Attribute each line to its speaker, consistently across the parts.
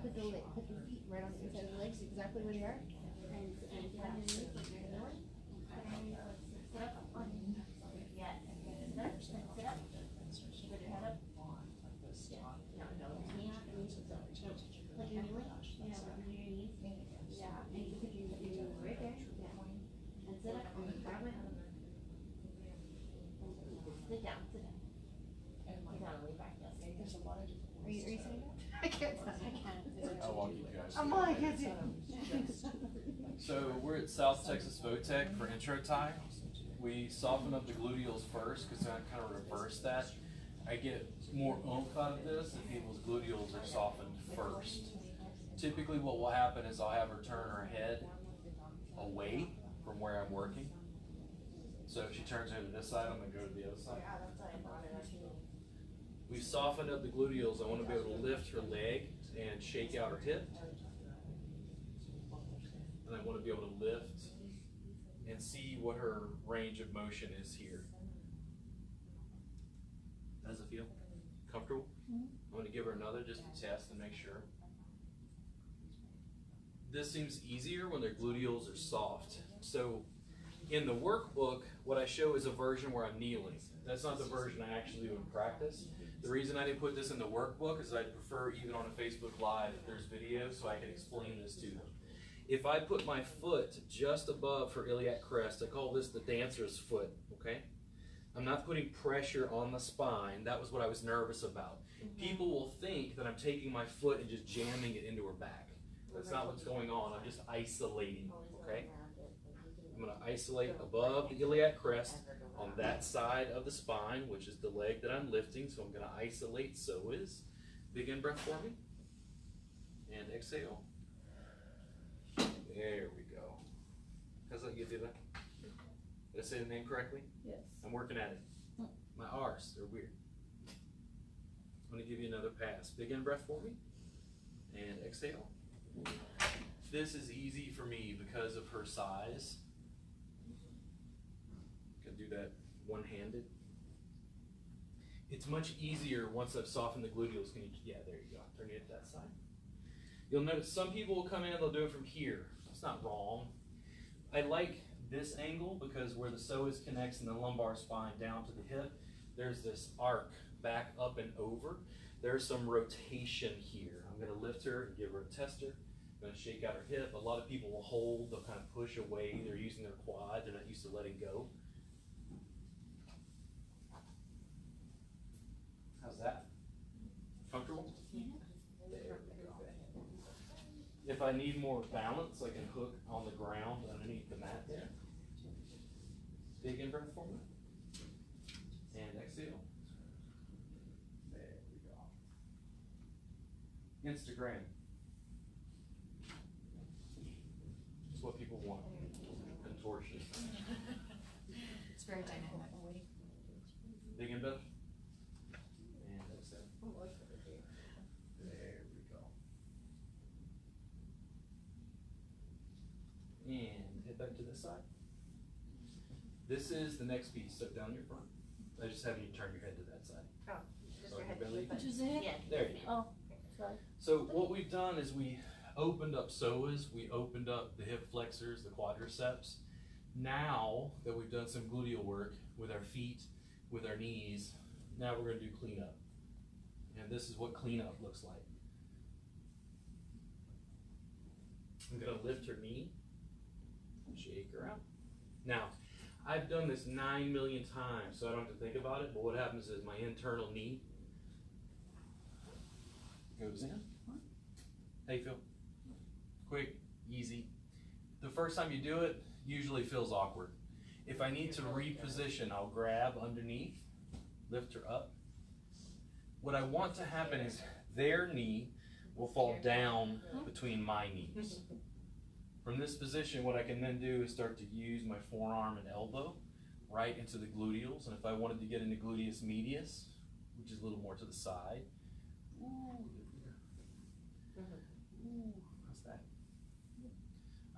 Speaker 1: that, put the feet right on the inside of the legs, exactly where they are. And sit underneath.
Speaker 2: Yeah. Sit up. Put your head up. Like your knee. Yeah, over your knees. Yeah. And you put your knees right there. Yeah. And sit up. Grab my arm. Sit down. Sit down. Sit down and lean back. Yes.
Speaker 1: There's a lot of different. Are you sitting down? I can't.
Speaker 3: I'll walk you guys.
Speaker 1: I'm on, I can't see.
Speaker 3: So we're at South Texas Vocational for intro time. We soften up the gluteals first because I kind of reverse that. I get more oomph out of this if people's gluteals are softened first. Typically what will happen is I'll have her turn her head away from where I'm working. So if she turns over to this side, I'm going to go to the other side. We've softened up the gluteals. I want to be able to lift her leg and shake out her hip. And I want to be able to lift and see what her range of motion is here. How does it feel? Comfortable? I'm going to give her another just to test and make sure. This seems easier when their gluteals are soft. So in the workbook, what I show is a version where I'm kneeling. That's not the version I actually do in practice. The reason I didn't put this in the workbook is I'd prefer even on a Facebook Live if there's video so I can explain this to them. If I put my foot just above her iliac crest, I call this the dancer's foot, okay? I'm not putting pressure on the spine. That was what I was nervous about. People will think that I'm taking my foot and just jamming it into her back. That's not what's going on. I'm just isolating, okay? I'm going to isolate above the iliac crest on that side of the spine, which is the leg that I'm lifting. So I'm going to isolate. So is. Big in breath for me. And exhale. There we go. How's that? You do that? Did I say the name correctly?
Speaker 1: Yes.
Speaker 3: I'm working at it. My R's, they're weird. I'm going to give you another pass. Big in breath for me. And exhale. This is easy for me because of her size. Can do that one-handed. It's much easier once I've softened the gluteals. Can you? Yeah, there you go. Turn it to that side. You'll notice some people will come in, they'll do it from here. It's not wrong. I like this angle because where the psoas connects in the lumbar spine down to the hip, there's this arc back up and over. There's some rotation here. I'm going to lift her and give her a tester. I'm going to shake out her hip. A lot of people will hold, they'll kind of push away. They're using their quad, they're not used to letting go. How's that? Comfortable? There we go. If I need more balance, I can hook on the ground underneath the mat there. Big in breath for me. And exhale. There we go. Instagram. It's what people want. Contortion.
Speaker 1: It's very dynamic.
Speaker 3: Big in breath. And exhale. There we go. And head back to this side. This is the next piece. So down your front. I just have you turn your head to that side.
Speaker 2: Oh, just
Speaker 3: So
Speaker 2: your head.
Speaker 3: belly.
Speaker 1: Which is it?
Speaker 2: Yeah.
Speaker 3: There you go.
Speaker 1: Oh, sorry.
Speaker 3: So what we've done is we opened up psoas, we opened up the hip flexors, the quadriceps. Now that we've done some gluteal work with our feet, with our knees, now we're going to do cleanup. And this is what cleanup looks like. I'm going to lift her knee, shake her out. Now, I've done this 9 million times, so I don't have to think about it, but what happens is my internal knee goes in. How you feel? Quick, easy. The first time you do it, usually feels awkward. If I need to reposition, I'll grab underneath, lift her up. What I want to happen is their knee will fall down between my knees. From this position, what I can then do is start to use my forearm and elbow right into the gluteals. And if I wanted to get into gluteus medius, which is a little more to the side, how's that?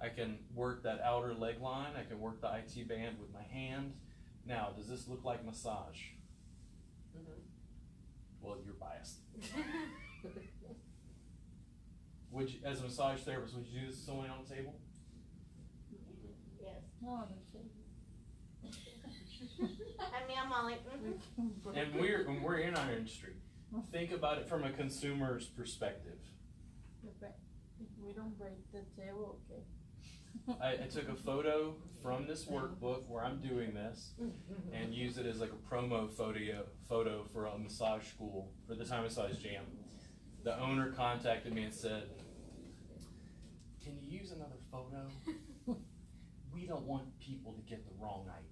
Speaker 3: I can work that outer leg line. I can work the IT band with my hand. Now, does this look like massage? Well, you're biased. Would you, as a massage therapist, would you do this to someone on the table?
Speaker 2: Yes.
Speaker 4: No, I don't think.
Speaker 2: I mean, I'm all like,
Speaker 3: And we're in our industry. Think about it from a consumer's perspective.
Speaker 4: If we don't break the table, okay.
Speaker 3: I took a photo from this workbook where I'm doing this and used it as like a promo photo for a massage school for the Thai Massage Jam. The owner contacted me and said, "Can you use another photo? We don't want people to get the wrong idea."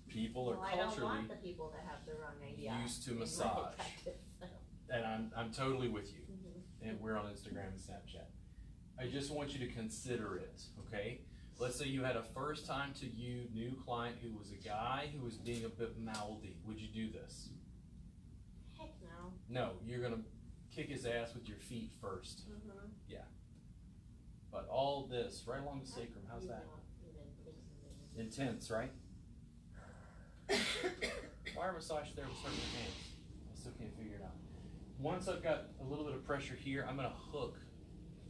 Speaker 3: People are
Speaker 2: well, I don't
Speaker 3: culturally
Speaker 2: want the people to have the wrong idea.
Speaker 3: used to
Speaker 2: in my
Speaker 3: massage.
Speaker 2: practice, so.
Speaker 3: And I'm totally with you. And we're on Instagram and Snapchat. I just want you to consider it, okay? Let's say you had a first time to you new client who was a guy who was being a bit mouthy. Would you do this?
Speaker 2: Heck no.
Speaker 3: No, you're gonna kick his ass with your feet first. Yeah. But all this, right along the sacrum, how's that? Intense, right? Why are massage therapists hurting your hands? I still can't figure it out. Once I've got a little bit of pressure here, I'm gonna hook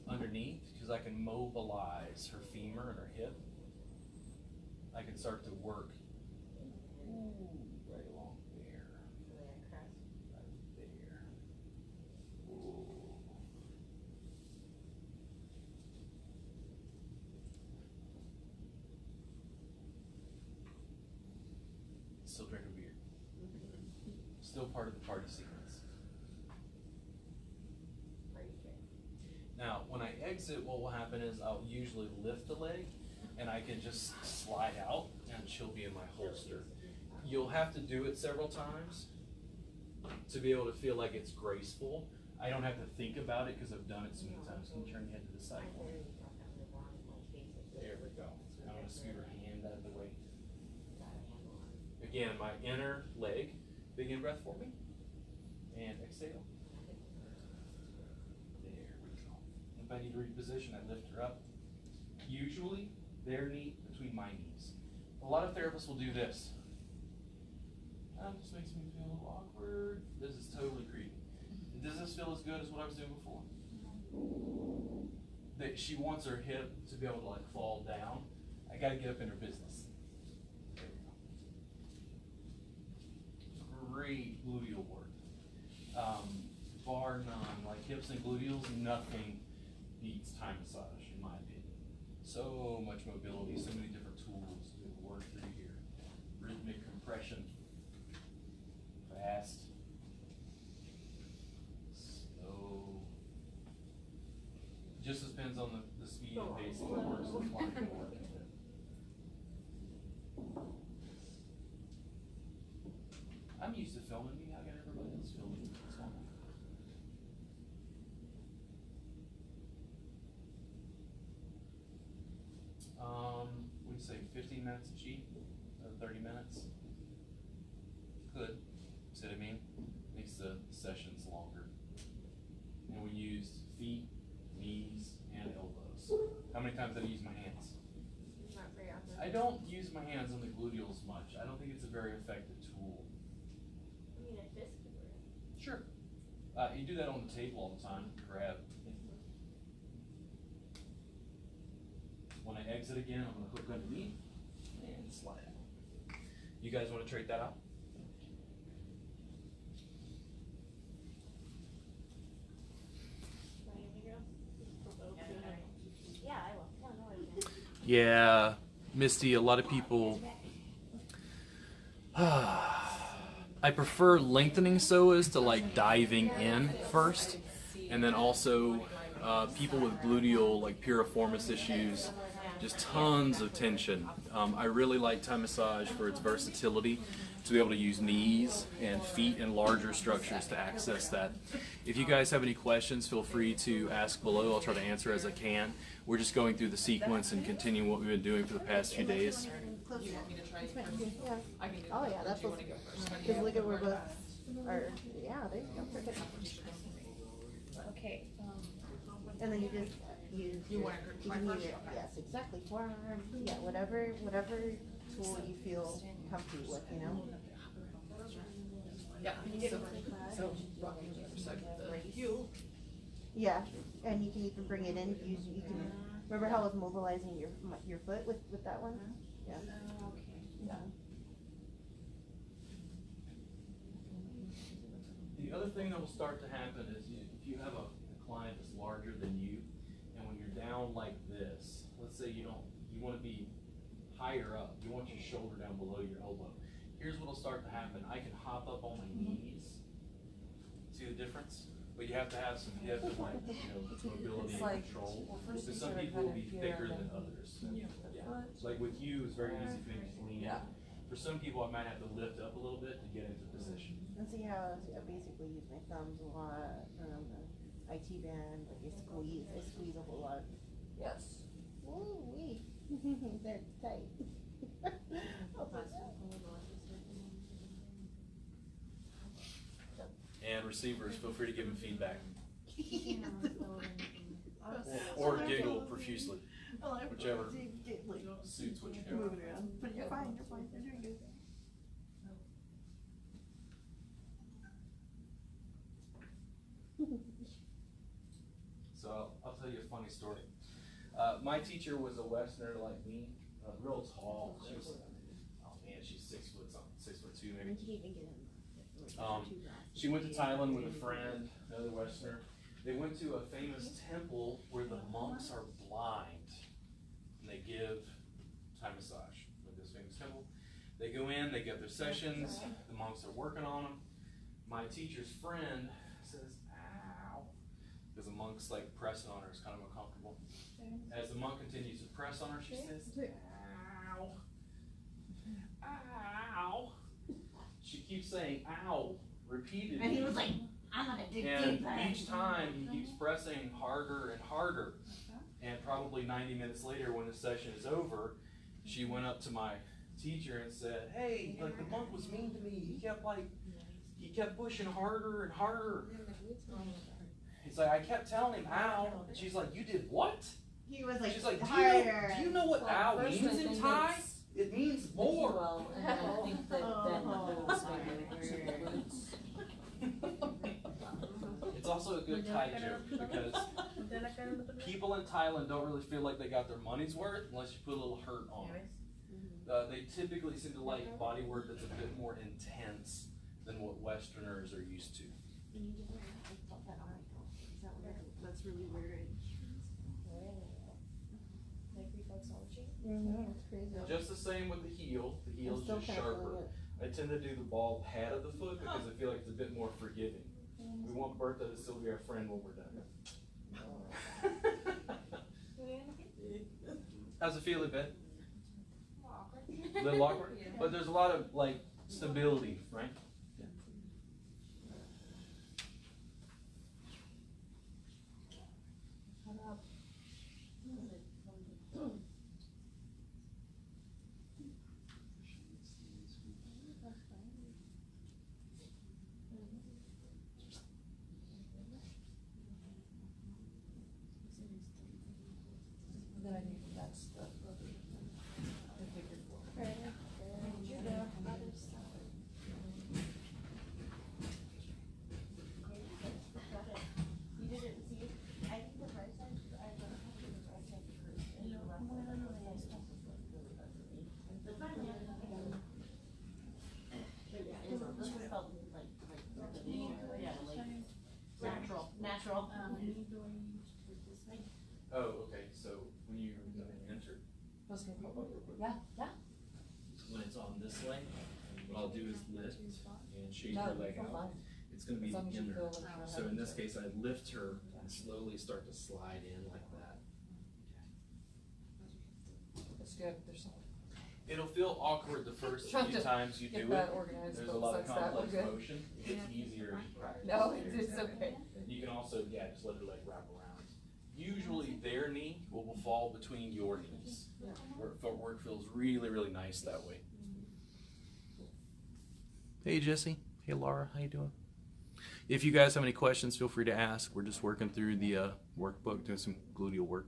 Speaker 3: underneath because I can mobilize her femur and her hip. I can start to work right along there. Right there. Ooh. Still drinking beer. Still part of the party sequence. Now, when I exit, what will happen is I'll usually lift the leg and I can just slide out and she'll be in my holster. You'll have to do it several times to be able to feel like it's graceful. I don't have to think about it because I've done it so many times. Can you turn your head to the side? There we go. I'm going to scoot her hand out of the way. Again, my inner leg. Big in breath for me. And exhale. If I need to reposition, I lift her up. Usually, their knee between my knees. A lot of therapists will do this. That just makes me feel a little awkward. This is totally creepy. Does this feel as good as what I was doing before? That she wants her hip to be able to like fall down. I got to get up in her business. There we go. Great gluteal work. Bar none, like hips and gluteals, nothing beats Thai massage, in my opinion. So much mobility, so many different tools to work through here. Rhythmic compression, fast, slow. Just depends on the speed and pace of the works the client will work with. I'm used to filming me. I got everybody else filming me. What's going on? We'd say 15 minutes a sheet, 30 minutes. Could, see what I mean? Makes the sessions longer. And we used feet, knees, and elbows. How many times did I use my hands?
Speaker 2: Not very often.
Speaker 3: I don't use my hands on the gluteals much. I don't think it's a very effective tool.
Speaker 2: I mean, a fist could work.
Speaker 3: Sure. You do that on the table all the time. Grab. When I exit again, I'm going to hook underneath and slide out. You guys want to trade that out?
Speaker 2: Yeah, I will. Oh, no, I didn't.
Speaker 3: Yeah, Misty, a lot of people. I prefer lengthening psoas to like diving in first, and then also people with gluteal like piriformis issues, just tons of tension. I really like Thai massage for its versatility to be able to use knees and feet and larger structures to access that. If you guys have any questions, feel free to ask below. I'll try to answer as I can. We're just going through the sequence and continuing what we've been doing for the past few days.
Speaker 1: Yeah. Oh yeah, that's what. Because look at where both are. Yeah, there you go. Perfect. Okay. And then you just use. You can use it. Yes, exactly. Forearm. Yeah, whatever tool you feel comfy with, you know.
Speaker 3: Yeah, so rocking the other side of the heel.
Speaker 1: Yeah, and you can even bring it in. You can remember how I was mobilizing your foot with that one? Yeah.
Speaker 2: Okay.
Speaker 1: Yeah.
Speaker 3: The other thing that will start to happen is if you have a client that's larger than you, and when you're down like this, let's say you want to be higher up, you want your shoulder down below your elbow. Here's what will start to happen. I can hop up on my knees. See the difference? But you have to have some hip and mobility and control. Because some people will be thicker than others. Yeah. Like with you, it's very easy for me to lean in. For some people, I might have to lift up a little bit to get into position.
Speaker 1: And see how I basically use my thumbs a lot around the IT band, like I squeeze a whole lot.
Speaker 4: Yes.
Speaker 1: Ooh wee. They're tight.
Speaker 3: And receivers, feel free to give them feedback. Or giggle profusely. Whichever suits what you're doing.
Speaker 1: Moving around. But you're fine, you're doing good.
Speaker 3: So I'll tell you a funny story. My teacher was a Westerner like me, real tall. She was, oh man, she's 6 foot something, 6'2" maybe. She went to Thailand with a friend, another Westerner. They went to a famous temple where the monks are blind, and they give Thai massage at this famous temple. They go in, they get their sessions, the monks are working on them. My teacher's friend says, ow, because the monk's like pressing on her, it's kind of uncomfortable. As the monk continues to press on her, she says, ow, ow. She keeps saying ow repeatedly.
Speaker 2: And he was like, I'm gonna dig deeper.
Speaker 3: And each time he keeps pressing harder and harder. And probably 90 minutes later, when the session is over, she went up to my teacher and said, hey, like the monk was mean to me. He kept pushing harder and harder. He's like, I kept telling him ow. And she's like, you did what?
Speaker 1: He was like,
Speaker 3: she's like,
Speaker 1: harder.
Speaker 3: do you know what ow means in Thai? It means more.
Speaker 4: Well, and then I think that
Speaker 3: It's also a good Thai joke because people in Thailand don't really feel like they got their money's worth unless you put a little hurt on it. They typically seem to like body work that's a bit more intense than what Westerners are used to.
Speaker 1: That's really weird.
Speaker 5: Like reflexology?
Speaker 1: It's crazy.
Speaker 3: Just the same with the heel. The heel is just sharper. I tend to do the ball pad of the foot because I feel like it's a bit more forgiving. We want Bertha to still be our friend when we're done. How's it feel a bit? A little awkward? But there's a lot of like stability, right?
Speaker 4: that's the figured for.
Speaker 1: You didn't see, I think the right side, I don't know if the right side first. And the left side.
Speaker 2: This one felt like natural.
Speaker 3: Oh, okay. So when you're going to enter,
Speaker 4: Yeah.
Speaker 3: when it's on this leg, what I'll do is lift and shake her leg out. It's going to be the inner. So in this case, I lift her and slowly start to slide in like that.
Speaker 4: It's good. There's some.
Speaker 3: It'll feel awkward the first
Speaker 4: Trying
Speaker 3: few
Speaker 4: to
Speaker 3: times you
Speaker 4: get
Speaker 3: do
Speaker 4: that
Speaker 3: it.
Speaker 4: organized,
Speaker 3: There's
Speaker 4: but
Speaker 3: a lot of
Speaker 4: besides that, we're
Speaker 3: complex
Speaker 4: good.
Speaker 3: motion. It gets easier as you practice.
Speaker 4: No, it's okay.
Speaker 3: You can also, just let her leg wrap around. Usually their knee will fall between your knees. Footwork feels really, really nice that way. Hey Jesse. Hey Laura, how you doing? If you guys have any questions, feel free to ask. We're just working through the workbook, doing some gluteal work.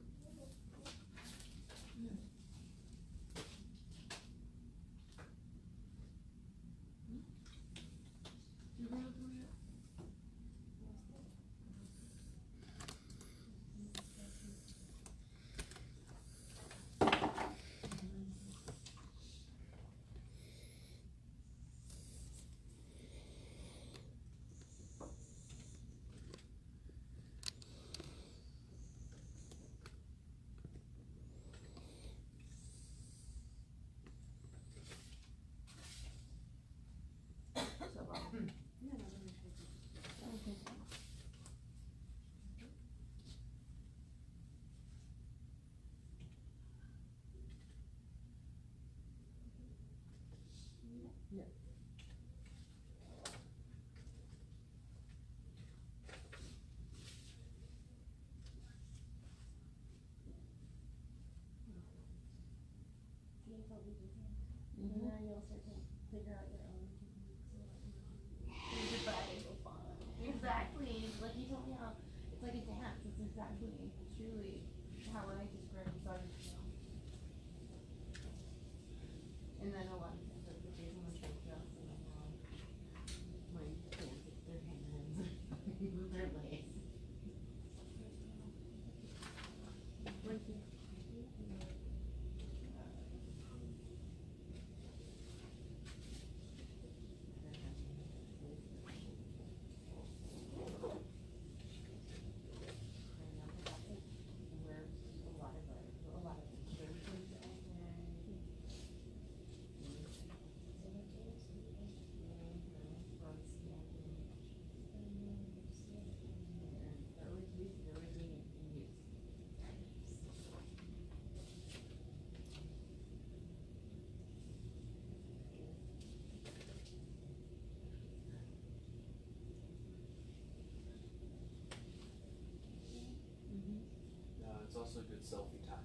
Speaker 2: And then you'll start to figure out your own techniques. Your body will follow. Exactly. Like you told me how it's like a dance. It's exactly, truly how I describe massage. And then a lot of times like the days when I'm trying to dress and I'm my hands with their hands, move their legs.
Speaker 3: It's also a good selfie time.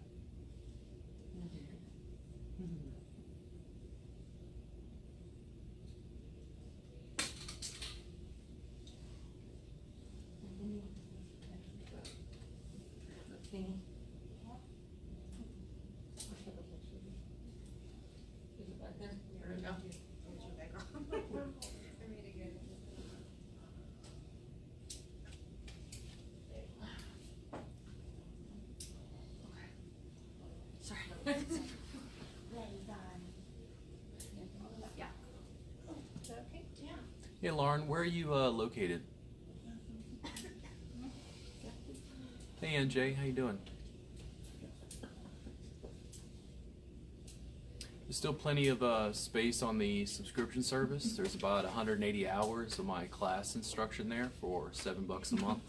Speaker 3: Hey Lauren, where are you located? Hey NJ, how you doing? There's still plenty of space on the subscription service. There's about 180 hours of my class instruction there for $7 a month.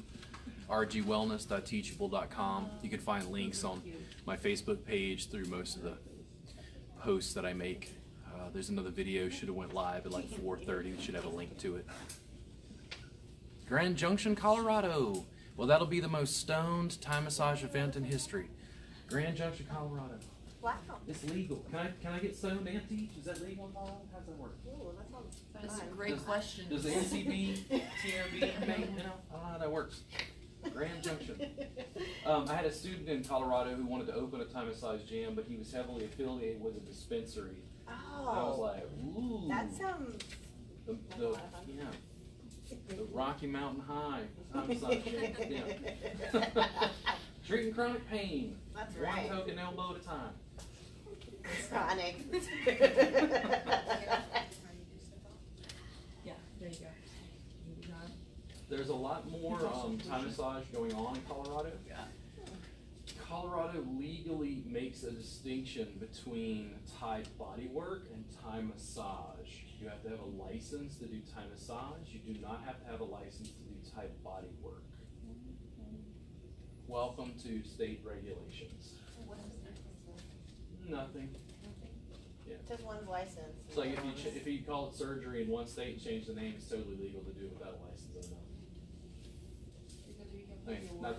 Speaker 3: rgwellness.teachable.com. You can find links on my Facebook page through most of the posts that I make. There's another video, should have went live at like 4:30. We should have a link to it. Grand Junction, Colorado. Well, that'll be the most stoned Thai massage event in history. Grand Junction, Colorado.
Speaker 1: Wow.
Speaker 3: It's legal. Can I get stoned, Auntie? Is that legal in Colorado? How's that work?
Speaker 1: Ooh, that sounds
Speaker 4: That's a
Speaker 1: fun.
Speaker 4: great question.
Speaker 3: Does the NCB, TMB, I don't know how that works. Grand Junction. I had a student in Colorado who wanted to open a Thai massage gym, but he was heavily affiliated with a dispensary.
Speaker 1: Oh.
Speaker 3: I was like, ooh.
Speaker 1: That sounds.
Speaker 3: Yeah. The Rocky Mountain High Thai massage gym. Yeah. Treating chronic pain.
Speaker 1: That's right.
Speaker 3: One token elbow at a time.
Speaker 1: Chronic.
Speaker 4: Yeah, there you go.
Speaker 3: There's a lot more Thai massage going on in Colorado.
Speaker 4: Yeah.
Speaker 3: Colorado legally makes a distinction between Thai bodywork and Thai massage. You have to have a license to do Thai massage. You do not have to have a license to do Thai bodywork. Welcome to state regulations. Nothing. Yeah.
Speaker 1: Just one's license.
Speaker 3: It's like if you call it surgery in one state and change the name, it's totally legal to do it without a license. I mean, not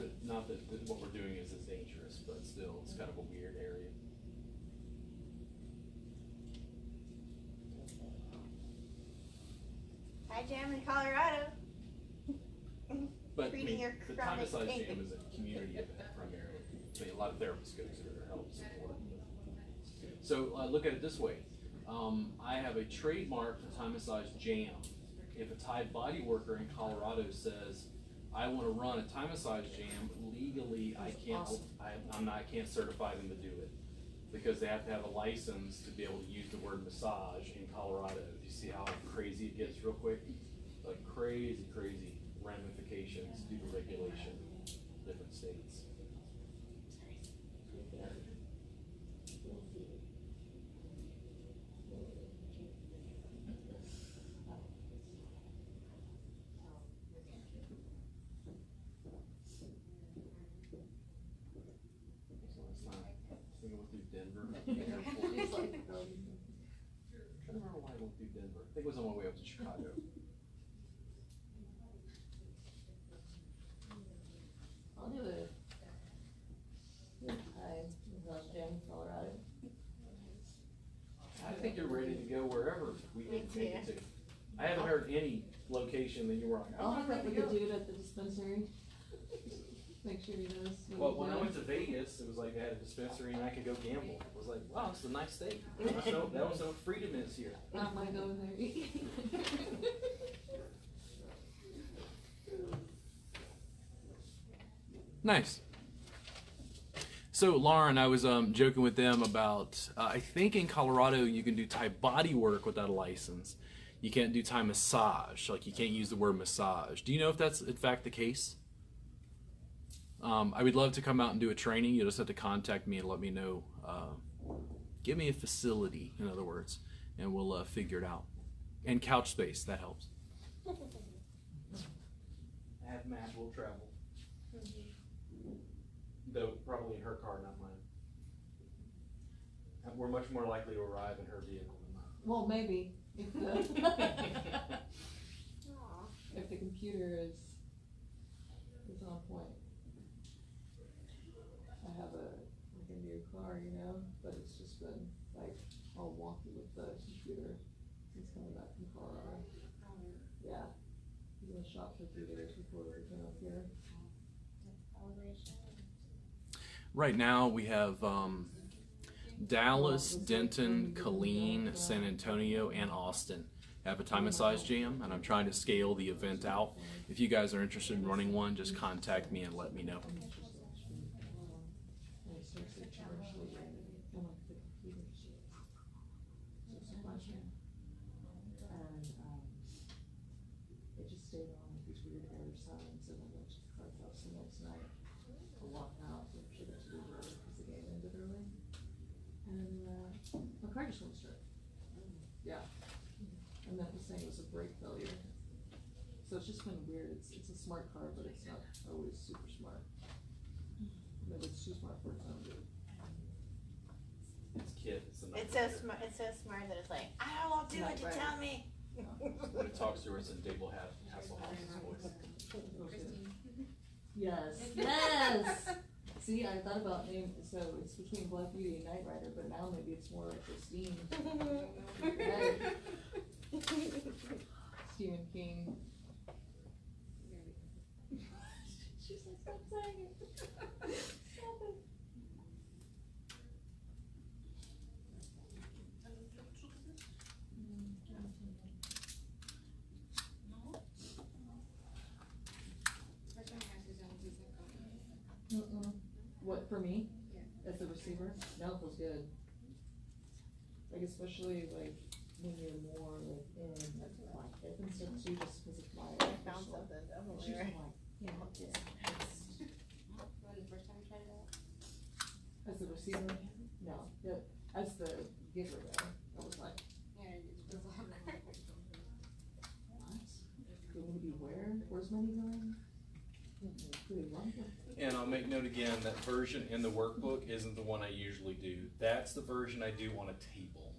Speaker 3: that what we're doing is dangerous, but still, it's kind of a weird area.
Speaker 1: Hi, Jam in Colorado.
Speaker 3: But I
Speaker 1: Treating
Speaker 3: mean,
Speaker 1: your
Speaker 3: the Thai
Speaker 1: chronic
Speaker 3: massage
Speaker 1: pain.
Speaker 3: jam is a community event primarily. I mean, a lot of therapists go to their help support. So look at it this way. I have a trademark for Thai massage jam. If a Thai body worker in Colorado says, I want to run a Thai massage jam, legally I can't. I can't certify them to do it because they have to have a license to be able to use the word massage in Colorado. Do you see how crazy it gets real quick? Like crazy ramifications due to regulation in different states. Denver. I don't remember why I went through Denver. I think it was on my way up to Chicago.
Speaker 4: I'll do it. Hi, Massage Jam, Colorado.
Speaker 3: think you're ready to go wherever we
Speaker 1: Me
Speaker 3: can take
Speaker 1: too.
Speaker 3: it to. I haven't heard any location that you were like,
Speaker 4: I'll
Speaker 3: oh,
Speaker 4: hook up with the dude at the dispensary. Make sure he knows.
Speaker 3: well, when I went to Vegas, it was like they had a dispensary and I could go gamble. I was like, wow, it's a nice state. That was so freedom is here.
Speaker 4: I might go there.
Speaker 3: Nice. So, Lauren, I was joking with them about, I think in Colorado you can do Thai body work without a license. You can't do Thai massage. Like, you can't use the word massage. Do you know if that's, in fact, the case? I would love to come out and do a training. You'll just have to contact me and let me know. Give me a facility, in other words, and we'll figure it out. And couch space, that helps. Have Matt, we'll travel. Though probably in her car, not mine. We're much more likely to arrive in her vehicle than mine.
Speaker 4: Well, maybe if the if the computer is on point. I have a new car, you know, but it's just been like all wonky with the computer since coming back from Colorado. Yeah, he's in the shop for 3 days before we came up here.
Speaker 3: Right now we have Dallas, Denton, Killeen, San Antonio, and Austin have a Thai massage jam, and I'm trying to scale the event out. If you guys are interested in running one, just contact me and let me know.
Speaker 4: It just stayed on with these weird error signs, and I went to the card house the next night. I walked out, and should have to leave early because the game ended early. And my car just went straight. Yeah. And that was saying it was a brake failure. So it's just been weird. It's a smart car, but it's not always super smart. Maybe it's too smart for its own good.
Speaker 3: It's kid.
Speaker 1: It's so smart. It's so smart that it's like, I won't do what you tell me.
Speaker 3: When it talks to her, it's in Dable Hasselhoff's voice.
Speaker 4: Yes. Yes. See, I thought about name. So it's between Black Beauty and Knight Rider, but now maybe it's more like Christine. Right. Stephen King. She's like, stop saying it. Stop it. What, for me? Yeah. As a receiver? Now it feels good. Like, especially like when you're more like in like hip and stuff too, just because it's my
Speaker 1: I found something.
Speaker 4: It's just like,
Speaker 5: When the first time you tried it out?
Speaker 4: as a receiver? No. Yeah. As the giver though, I was like,
Speaker 5: Yeah, it's
Speaker 4: what? Do we need to be where? Where's money going?
Speaker 3: And I'll make note again, that version in the workbook isn't the one I usually do. That's the version I do on a table.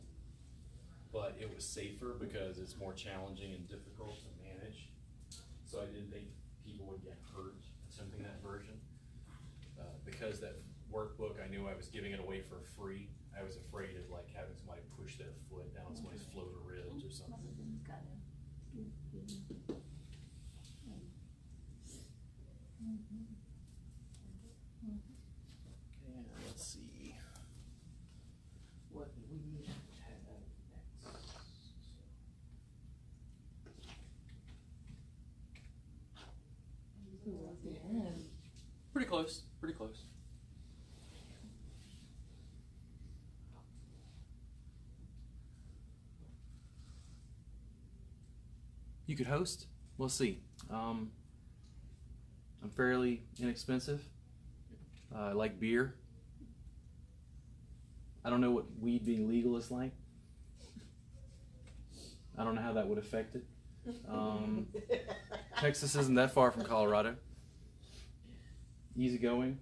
Speaker 3: But it was safer because it's more challenging and difficult to manage. So I didn't think people would get hurt attempting that version. Because that workbook, I knew I was giving it away for free. I was afraid of like having somebody push their foot down somebody's floater ribs or something. And let's see. What do we have next? Pretty close, pretty close. You could host? We'll see. I'm fairly inexpensive. I like beer. I don't know what weed being legal is like. I don't know how that would affect it. Texas isn't that far from Colorado. Easygoing.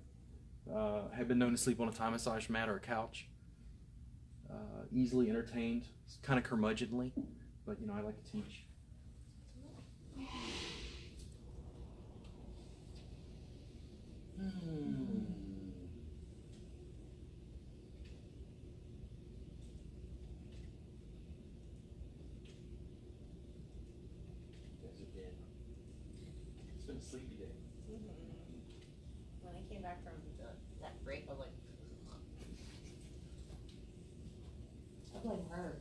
Speaker 3: Have been known to sleep on a Thai massage mat or a couch. Easily entertained. It's kind of curmudgeonly, but you know, I like to teach. sleepy day.
Speaker 1: When I came back from that break, I was like,
Speaker 4: I blame her.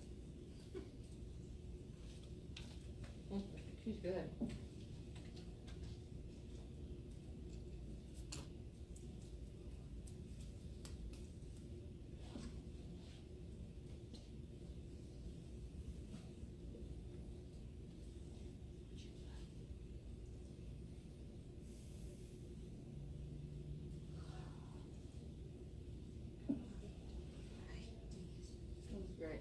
Speaker 4: She's good. That was great.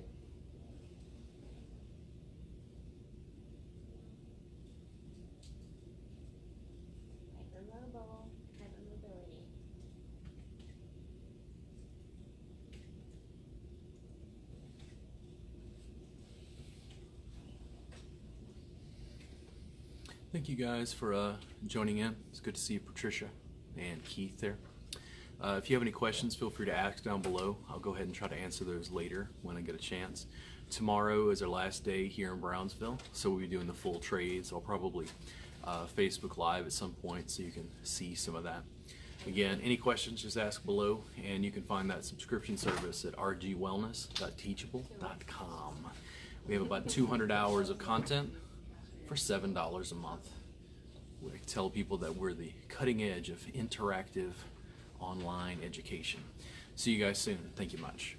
Speaker 2: Hypermobile, hypermobility.
Speaker 3: Thank you guys for joining in. It's good to see Patricia and Keith there. If you have any questions, feel free to ask down below. I'll go ahead and try to answer those later when I get a chance. Tomorrow is our last day here in Brownsville, so we'll be doing the full trades. I'll probably Facebook Live at some point so you can see some of that. Again, any questions, just ask below, and you can find that subscription service at rgwellness.teachable.com. We have about 200 hours of content for $7 a month. We tell people that we're the cutting edge of interactive online education. See you guys soon. Thank you much.